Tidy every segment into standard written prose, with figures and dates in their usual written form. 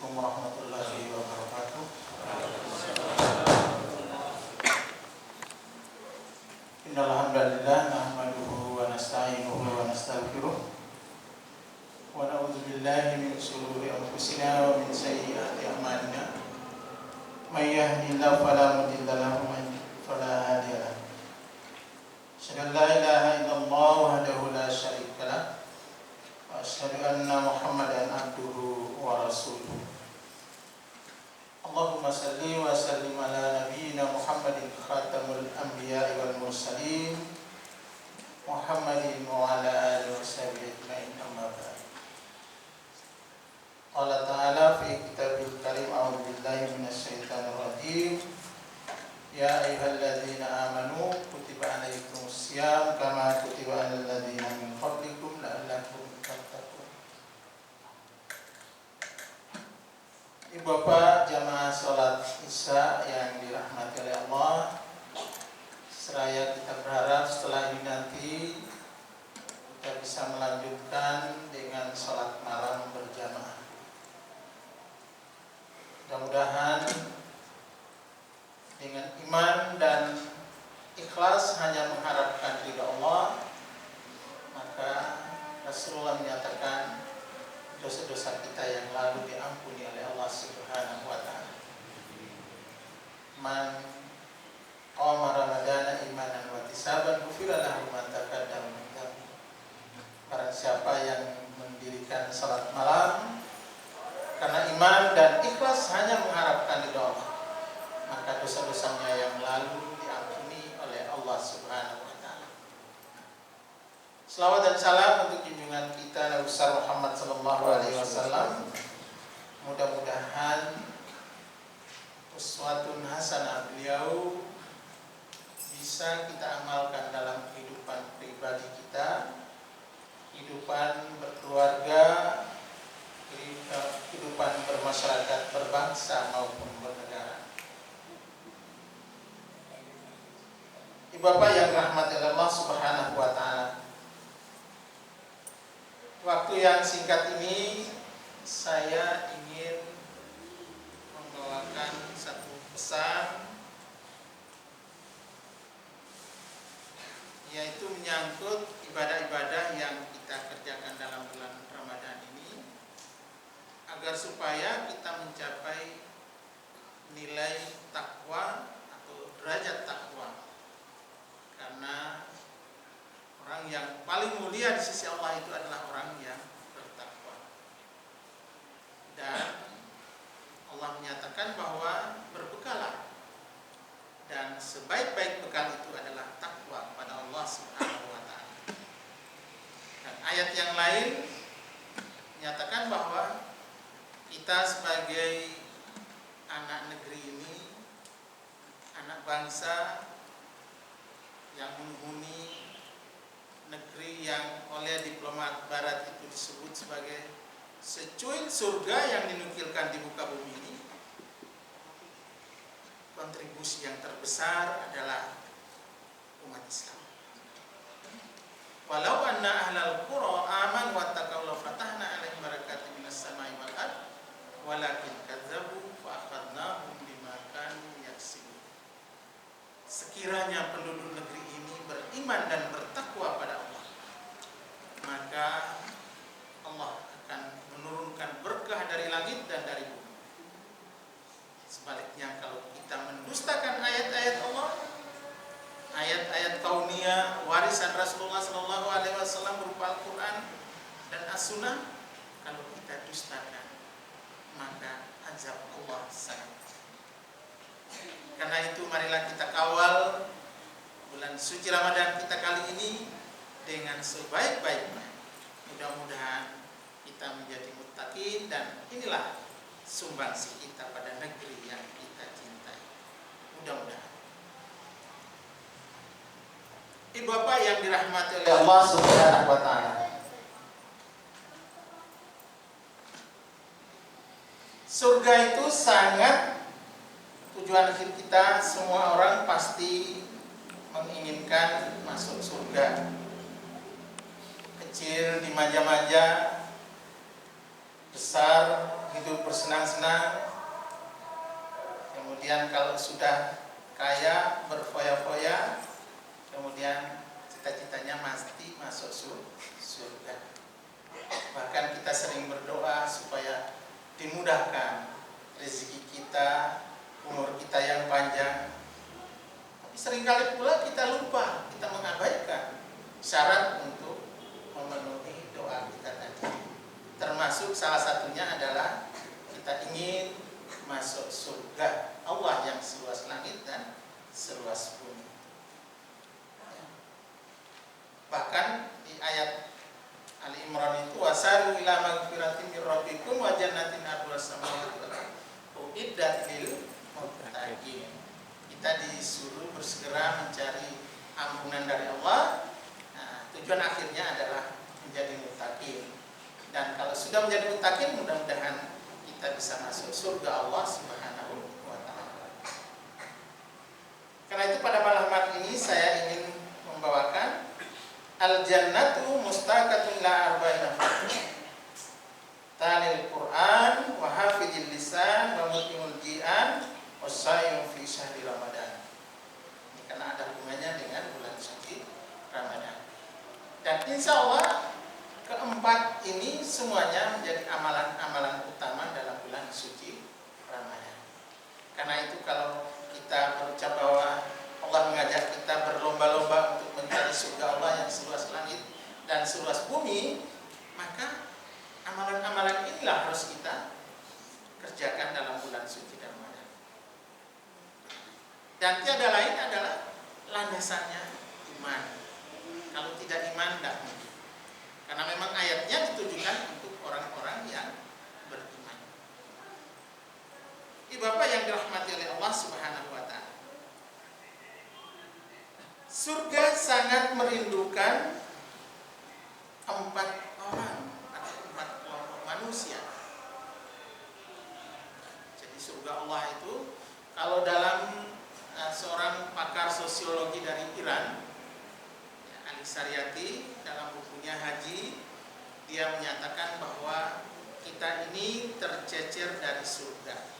Assalamualaikum warahmatullahi wabarakatuh. Innal hamdalillah nahmaduhu wa nasta'inuhu wa nastaghfiruh wa na'udzu billahi min shururi anfusina wa min sayyiati a'malina. May yahdihillahu fala mudilla lahu wa man yudlil fala hadiya lahu. Asyhadu an la ilaha illallah wahdahu la syarika lahu wa asyhadu anna Muhammadan abduhu wa rasuluh. Allahumma salli wa sallim ala nabiyyina Muhammadin khatamul anbiya'i wal mursalin Muhammadin wa ala alihi wa sahbihi ajma'in, amma ba'd. Allah Ta'ala fi kitabil karim, a'udzu billahi minasy syaithanir rajim. Ya ayyuhalladzina amanu kutiba alaikumus syiyam kama kutiba alal ladzina min qablikum la'allakum tattaqun. Ibu bapak jamaah salat Isya yang dirahmati oleh Allah, seraya kita berharap setelah ini nanti kita bisa melanjutkan dengan salat malam berjamaah. Mudah-mudahan dengan iman dan ikhlas hanya mengharapkan ridha Allah, maka Rasulullah menyatakan dosa-dosa kita yang lalu diampuni oleh Allah Subhanahu wa taala. Man qama ramadana imanan wa ihtisaban ghufira lahu ma taqaddama min dhanbi. Barang siapa yang mendirikan salat malam karena iman dan ikhlas hanya mengharapkan ridha Allah, maka dosa-dosanya yang lalu diampuni oleh Allah Subhanahu wa taala. Selawat dan salam untuk junjungan kita Nabi besar Muhammad sallallahu alaihi wasallam. Mudah-mudahan uswatun hasanah beliau bisa kita amalkan dalam kehidupan pribadi kita, kehidupan berkeluarga, kehidupan bermasyarakat, berbangsa maupun bernegara. Ibu bapak yang rahmati Allah Subhanahu wa taala, waktu yang singkat ini saya ingin membawakan satu pesan, yaitu menyangkut ibadah-ibadah yang kita kerjakan dalam bulan Ramadan ini, agar supaya kita mencapai nilai takwa atau derajat takwa. Karena orang yang paling mulia di sisi Allah itu adalah orang yang bertakwa. Dan Allah menyatakan bahwa berbekalah, dan sebaik-baik bekal itu adalah takwa kepada Allah Subhanahu wa taala. Dan ayat yang lain menyatakan bahwa kita sebagai anak negeri ini, anak bangsa yang menghuni negeri yang oleh diplomat barat itu disebut sebagai secuil surga yang dinukilkan di muka bumi ini, kontribusi yang terbesar adalah umat Islam. Walau anna ahlal qura amanu wattaqaw la fatahna 'alaihim barakatin minas sama'i wal ardh walakin kadzabu fa akhadnahum bima kanu yaksibun. Sekiranya penduduk negeri ini beriman dan bertakwa pada Allah, maka Allah akan menurunkan berkah dari langit dan dari bumi. Sebaliknya, kalau kita mendustakan ayat-ayat Allah, ayat-ayat kauniyah warisan Rasulullah sallallahu alaihi wasallam berupa Al-Qur'an dan As-Sunnah, kalau kita dustakan, maka azab Allah sangat. Karena itu marilah kita kawal bulan suci Ramadan kita kali ini dengan sebaik-baiknya. Mudah-mudahan kita menjadi muttaqin, dan inilah sumbangsi kita pada negeri yang kita cintai. Mudah-mudahan. Ibu bapak yang dirahmati oleh Allah Subhanahu wa taala, surga itu sangat tujuan akhir kita. Semua orang pasti menginginkan masuk surga. Kecil dimanja-manja, besar hidup bersenang-senang, kemudian kalau sudah kaya berfoya-foya, kemudian cita-citanya mesti masuk surga. Bahkan kita sering berdoa supaya dimudahkan rezeki kita, umur kita yang panjang. Tapi seringkali pula kita lupa, kita mengabaikan syarat untuk memenuhi doa kita tadi. Termasuk salah satunya adalah kita ingin masuk surga Allah yang seluas langit dan seluas bumi. Bahkan di ayat Ali Imran itu wasaru ila magfiratin min rabbikum wa jannatin arduha samawati wal ardh uiddat lil muttaqin. Kita disuruh bersegera mencari ampunan dari Allah. Nah, tujuan akhirnya adalah menjadi muttaqin. Dan kalau sudah menjadi muttaqin, mudah-mudahan kita bisa masuk surga Allah Subhanahu wa taala. Karena itu pada malam hari ini saya ingin membawakan al-jannatu mustaqatun la arba'ina fardun. Talil Quran wa hafidil lisan wa mutimul ji'an wa sayyum fi syahri Ramadan. Ini karena ada hubungannya dengan bulan suci Ramadan. Dan insya Allah keempat ini semuanya menjadi amalan-amalan utama dalam bulan suci Ramadan. Karena itu kalau kita berucap bahwa Allah mengajak kita berlomba-lomba untuk mencari surga Allah yang seluas langit dan seluas bumi, maka amalan-amalan inilah harus kita kerjakan dalam bulan suci Ramadan. Dan tiada lain adalah landasannya iman. Kalau tidak iman, tidak mungkin. Karena memang ayatnya ditujukan untuk orang-orang yang beriman. Bapak yang dirahmati oleh Allah Subhanahu wa taala. Surga sangat merindukan 4 orang atau 4 kelompok manusia. Jadi surga Allah itu kalau dalam seorang pakar sosiologi dari Iran, Ali Saryati, dalam bukunya Haji, dia menyatakan bahwa kita ini tercecer dari surga.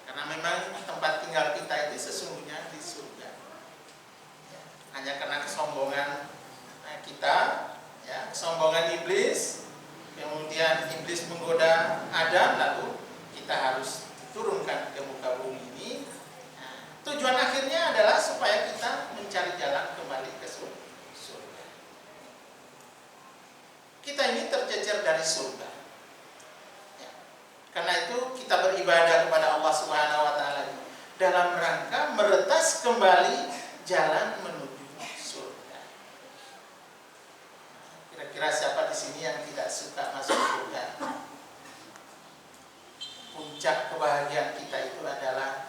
Karena memang tempat tinggal kita itu sesungguhnya di surga. Hanya karena kesombongan kita, ya, kesombongan iblis, kemudian iblis menggoda Adam, lalu kita harus turunkan ke muka bumi ini. Nah, tujuan akhirnya adalah supaya kita mencari jalan kembali ke surga. Kita ini tercecer dari surga. Ya. Karena itu kita beribadah kepada Allah Subhanahu wa taala dalam rangka meretas kembali jalan menuju surga. Kira-kira siapa di sini yang tidak suka masuk surga? Puncak kebahagiaan kita itu adalah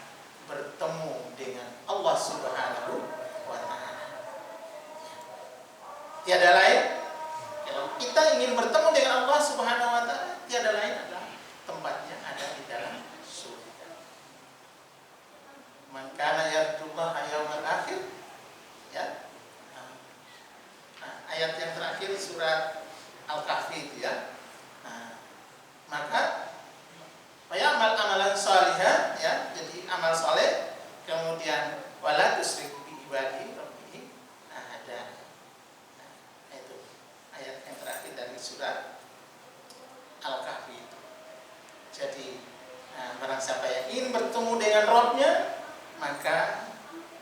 bertemu dengan Allah Subhanahu wa taala. Tiada lain. Kalau kita ingin bertemu dengan Allah Subhanahu wa taala, tiada lain adalah tempatnya ada di dalam surga. Man kana yarjullaha yaumal akhir, ya. Ayat yang terakhir surat Al-Kahfi itu, ya. Maka amal amalan salihah, ya, jadi amal soleh, kemudian wala tusyrik bi ibadi rabbih ahada. Itu ayat yang terakhir dari surat Al-Kahfi itu. Jadi barang siapa yang ingin bertemu dengan Rabb-nya, maka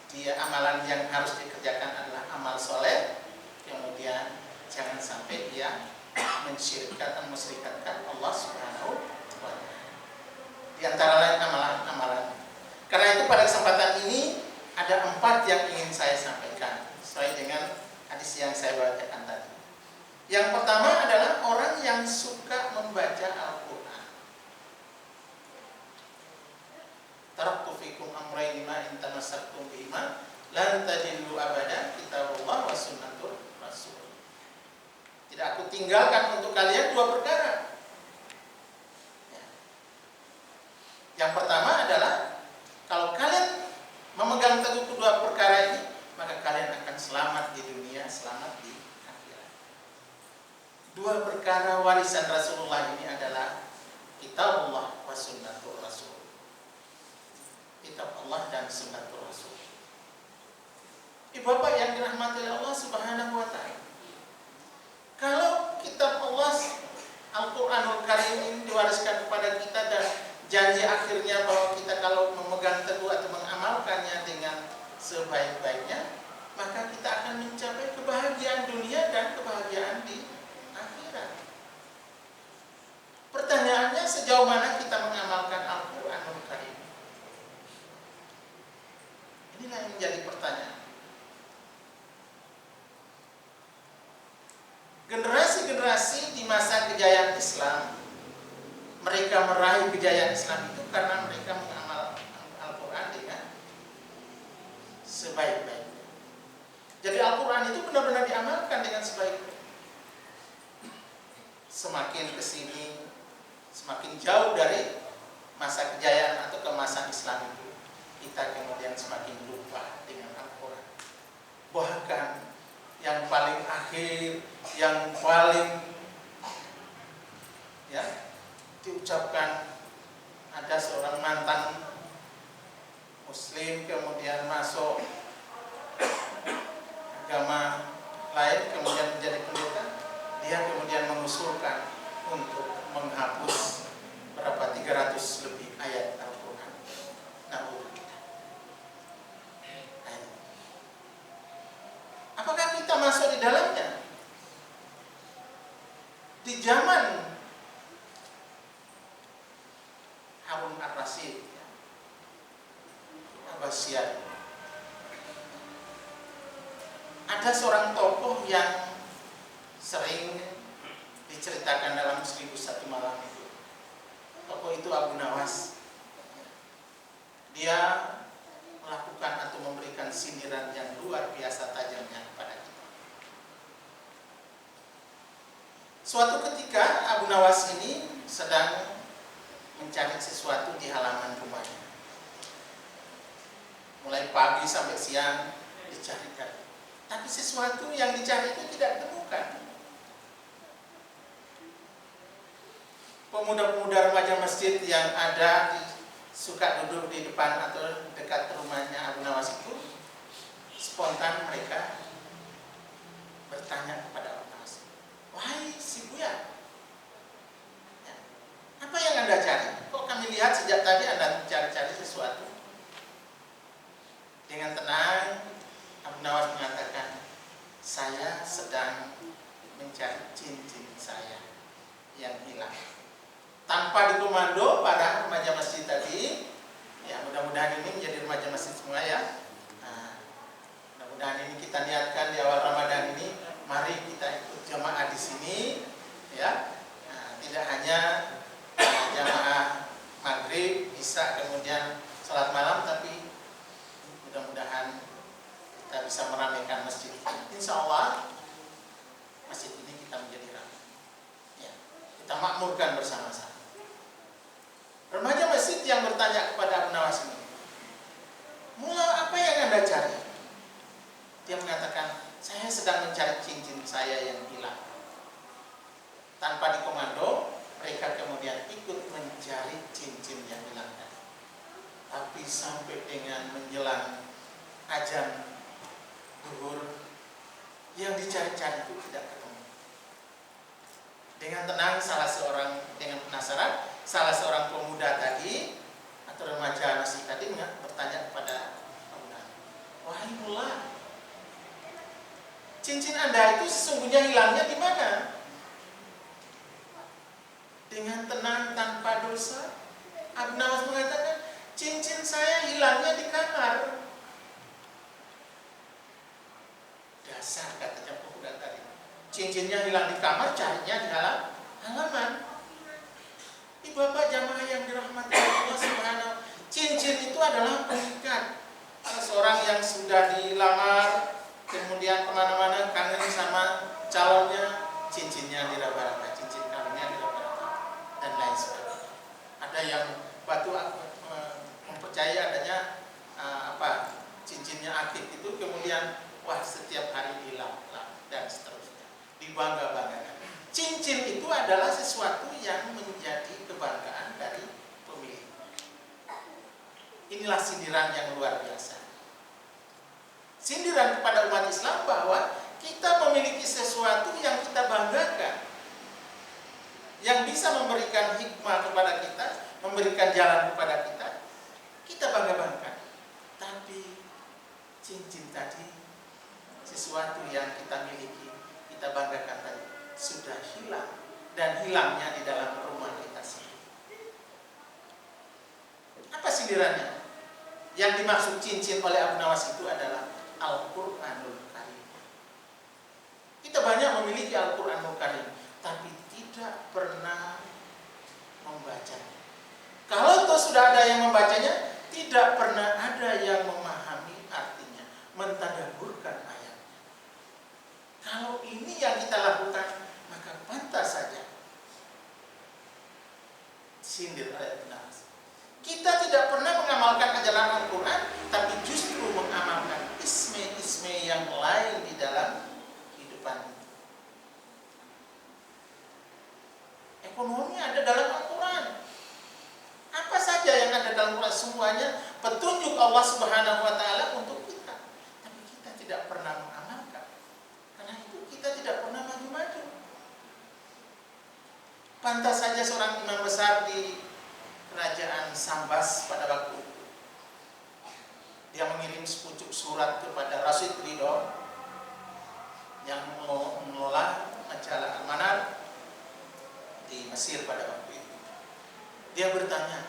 dia amalan yang harus dikerjakan adalah amal soleh. Kemudian jangan sampai dia mensyirikkan Allah Subhanahu wa taala. Di antara lain amalan-amalan. Karena itu pada kesempatan ini ada 4 yang ingin saya sampaikan sesuai dengan hadis yang saya bacakan tadi. Yang pertama adalah orang yang suka membaca Al-Quran. Taraktu fikum amrayni ma in tamassaktum bihima lan tadillu abada kitabullah wa sunnatur rasul. Tidak aku tinggalkan untuk kalian 2 perkara. Yang pertama adalah kalau kalian memegang teguh kedua perkara ini, maka kalian akan selamat di dunia, selamat di akhirat. 2 perkara warisan Rasulullah ini adalah kitab kitab Allah dan sunnatul Rasul. Ibu bapak yang dirahmati oleh Allah Subhanahu wa taala. Kalau kitab Allah Al-Qur'anul Karim ini diwariskan kepada kita dan janji akhirnya bahwa kita kalau memegang teguh atau mengamalkannya dengan sebaik-baiknya, maka kita akan mencapai kebahagiaan dunia dan kebahagiaan di akhirat. Pertanyaannya, sejauh mana kita mengamalkan Al-Qur'anul Karim? Inilah yang menjadi pertanyaan. Generasi-generasi di masa kejayaan Islam, mereka meraih kejayaan Islam itu karena mereka mengamalkan Al-Quran dengan sebaik-baiknya. Jadi Al-Quran itu benar-benar diamalkan dengan sebaik-baiknya. Semakin kesini, semakin jauh dari masa kejayaan atau kemasan Islam itu, kita kemudian semakin lupa dengan Al-Quran. Bahkan yang paling akhir, yang paling diucapkan, ada seorang mantan Muslim kemudian masuk agama lain, kemudian menjadi pendeta. Dia kemudian mengusulkan untuk menghapus berapa 300 lebih ayat Al-Quran. Apakah kita masuk di dalamnya? Di zaman Harun ar-Rasyid, Abbasiyah, ada seorang tokoh yang sering diceritakan dalam 1001 Malam itu. Tokoh itu Abu Nawas. Dia melakukan atau memberikan sindiran yang luar biasa tajamnya kepada kita. Suatu ketika Abu Nawas ini sedang mencari sesuatu di halaman rumahnya. Mulai pagi sampai siang dicari-cari. Tapi sesuatu yang dicari itu tidak ditemukan. Pemuda-pemuda remaja masjid yang ada suka duduk di depan atau dekat rumahnya Abu Nawas itu, spontan mereka bertanya kepada Abu Nawas, "Wahai si Buya, apa yang Anda cari? Kok kami lihat sejak tadi Anda cari-cari sesuatu?" Dengan tenang Abu Nawas mengatakan, "Saya sedang mencari cincin saya yang hilang." Tanpa dikomando para remaja masjid tadi, ya mudah-mudahan ini menjadi remaja masjid semua ya. Nah, mudah-mudahan ini kita niatkan di awal Ramadan ini, mari kita ikut jamaah di sini, ya. Nah, tidak hanya jamaah maghrib, bisa kemudian sholat malam, tapi mudah-mudahan kita bisa meramaikan masjid. Insya Allah masjid ini kita menjadi ramai, ya. Kita makmurkan bersama-sama. Remaja masjid yang bertanya kepada Abu Nawas ini, "Mula apa yang Anda cari?" Dia mengatakan, "Saya sedang mencari cincin saya yang hilang." Tanpa dikomando, mereka kemudian ikut mencari cincin yang hilang tadi. Tapi sampai dengan menjelang azan zuhur, yang dicari-cari itu tidak ketemu. Dengan tenang dengan penasaran, salah seorang pemuda tadi atau remaja masih tadi bertanya kepada Abu Nawas, "Wahai mullah, cincin Anda itu sesungguhnya hilangnya di mana?" Dengan tenang tanpa dosa, Abu Nawas mengatakan, "Cincin saya hilangnya di kamar." Dasar, katanya pemuda tadi, cincinnya hilang di kamar, carinya di halaman. Ibu bapak jamaah yang dirahmati Allah Subhanahu, cincin itu adalah pengikat. Seorang yang sudah dilamar, kemudian kemana-mana kangen sama calonnya, cincinnya diraba-raba, cincin kawinnya diraba-raba, dan lain sebagainya. Ada yang batu mempercayai adanya cincinnya akik itu, kemudian setiap hari hilang dan seterusnya, dibangga-banggakan. Cincin itu adalah sesuatu yang menjadi kebanggaan dari pemilik. Ini Inilah sindiran yang luar biasa. Sindiran kepada umat Islam bahwa kita memiliki sesuatu yang kita banggakan, yang bisa memberikan hikmah kepada kita, memberikan jalan kepada kita, kita bangga-banggakan. Tapi cincin tadi, sesuatu yang kita miliki, kita banggakan tadi, sudah hilang. Dan hilangnya di dalam rumah kita sendiri. Apa sindirannya? Yang dimaksud cincin oleh Abu Nawas itu adalah Al-Quranul Karim. Kita banyak memiliki Al-Quranul Karim, tapi tidak pernah membacanya. Kalau itu sudah ada yang membacanya, tidak pernah ada yang memahami artinya, mentadabburkan ayatnya. Kalau ini yang kita lakukan, maka pantas saja sindir oleh Abu Nawas. Kita tidak pernah mengamalkan ajaran Al-Quran, tapi justru mengamalkan isme-isme yang lain di dalam kehidupan. Ekonomi ada dalam Al-Quran. Apa saja yang ada dalam Al-Quran, semuanya petunjuk Allah Subhanahu wa Ta'ala untuk kita. Tapi kita tidak pernah mengamalkan. Karena itu kita tidak pernah maju-maju. Pantas saja seorang imam besar di kerajaan Sambas pada waktu itu, dia mengirim sepucuk surat kepada Rasid Ridho yang mengelola majalah Al-Manar di Mesir pada waktu itu. Dia bertanya,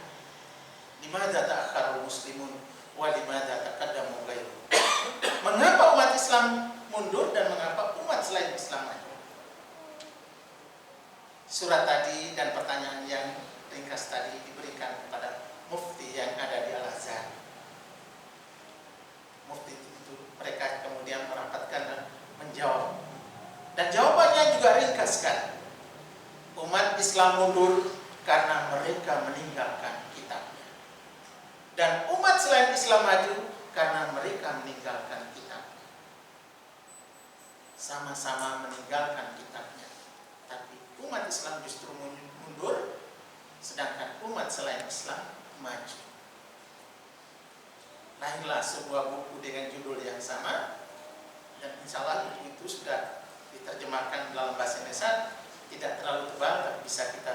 "Limadza ta'akhkharul muslimun wa limadza taqaddamu ghairuhum?" Mengapa umat Islam mundur dan mengapa umat selain Islam maju? Surat tadi dan pertanyaan yang ringkas tadi diberikan kepada mufti yang ada di Al-Azhar. Mufti itu mereka kemudian merapatkan dan menjawab. Dan jawabannya juga ringkas sekali. Umat Islam mundur karena mereka meninggalkan kitabnya. Dan umat selain Islam maju karena mereka meninggalkan kitab. Sama-sama meninggalkan kitabnya. Tapi umat Islam justru mundur, sedangkan umat selain Islam maju. Lahirlah sebuah buku dengan judul yang sama, dan insya Allah buku itu sudah diterjemahkan dalam bahasa Indonesia, tidak terlalu tebal, tapi bisa kita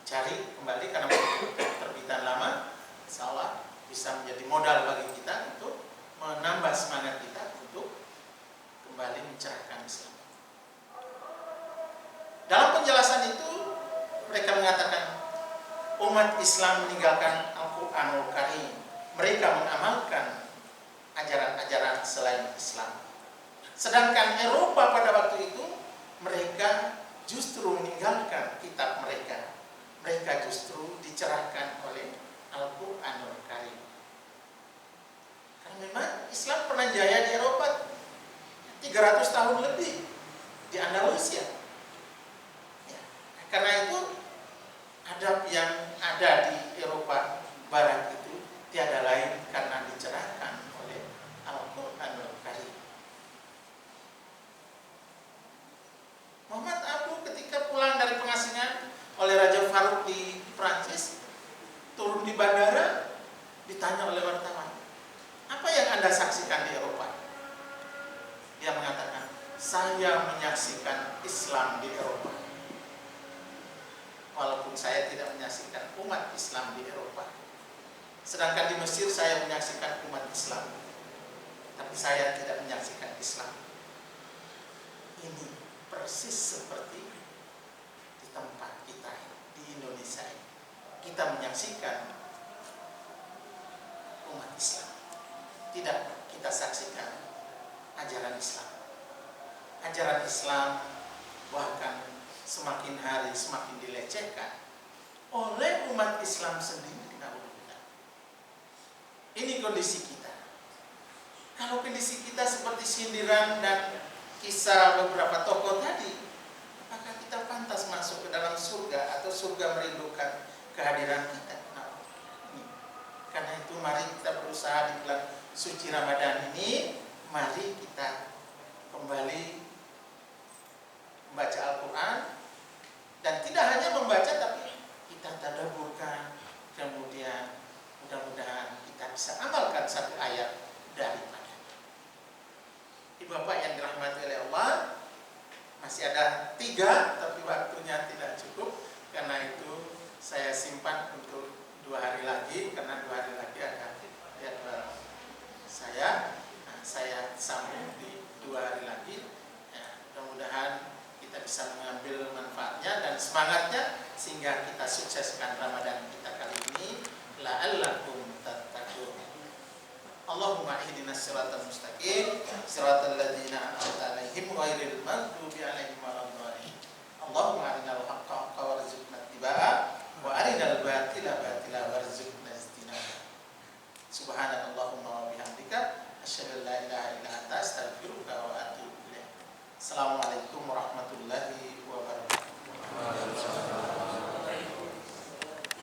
cari kembali karena buku terbitan lama. Insya Allah bisa menjadi modal bagi kita untuk menambah semangat kita untuk kembali mencerahkan Islam. Dalam penjelasan itu mereka mengatakan umat Islam meninggalkan Al-Quranul Karim. Mereka mengamalkan ajaran-ajaran selain Islam. Sedangkan Eropa pada waktu itu, mereka justru meninggalkan kitab mereka. Mereka justru dicerahkan oleh Al-Quranul Karim. Karena memang Islam pernah jaya di Eropa 300 tahun lebih di Andalusia. Ya, karena itu adab yang ada di Eropa Barat itu tiada lain karena dicerahkan oleh Al-Quranul Karim. Muhammad Abu ketika pulang dari pengasingan oleh Raja Farouk di Prancis, turun di bandara, ditanya oleh wartawan, "Apa yang Anda saksikan di Eropa?" Dia mengatakan, "Saya menyaksikan Islam di Eropa. Walaupun saya tidak menyaksikan umat Islam di Eropa. Sedangkan di Mesir saya menyaksikan umat Islam, tapi saya tidak menyaksikan Islam." Ini persis seperti di tempat kita di Indonesia ini. Kita menyaksikan umat Islam, tidak kita saksikan ajaran Islam. Ajaran Islam bahkan semakin hari semakin dilecehkan oleh umat Islam sendiri. Ini kondisi kita. Kalau kondisi kita seperti sindiran dan kisah beberapa tokoh tadi, apakah kita pantas masuk ke dalam surga atau surga merindukan kehadiran kita? Karena itu mari kita berusaha di bulan suci Ramadan ini, mari kita kembali membaca Al-Quran, dan tidak hanya membaca tapi kita tadabburkan, kemudian mudah-mudahan kita satu ayat daripada. Ibu bapak yang dirahmati oleh Allah, masih ada 3 tapi waktunya tidak cukup. Karena itu saya simpan untuk 2 hari lagi, karena 2 hari lagi ada jadwal saya sambung di 2 hari lagi. Ya, mudah-mudahan kita bisa mengambil manfaatnya dan semangatnya sehingga kita sukseskan Ramadan kita kali ini. La'allakum tattaqun. Allahumma ihdinas siratal mustaqim, siratal ladzina an'amta 'alaihim ghairil maghdubi 'alaihim waladdallin. Allahumma arinal haqqa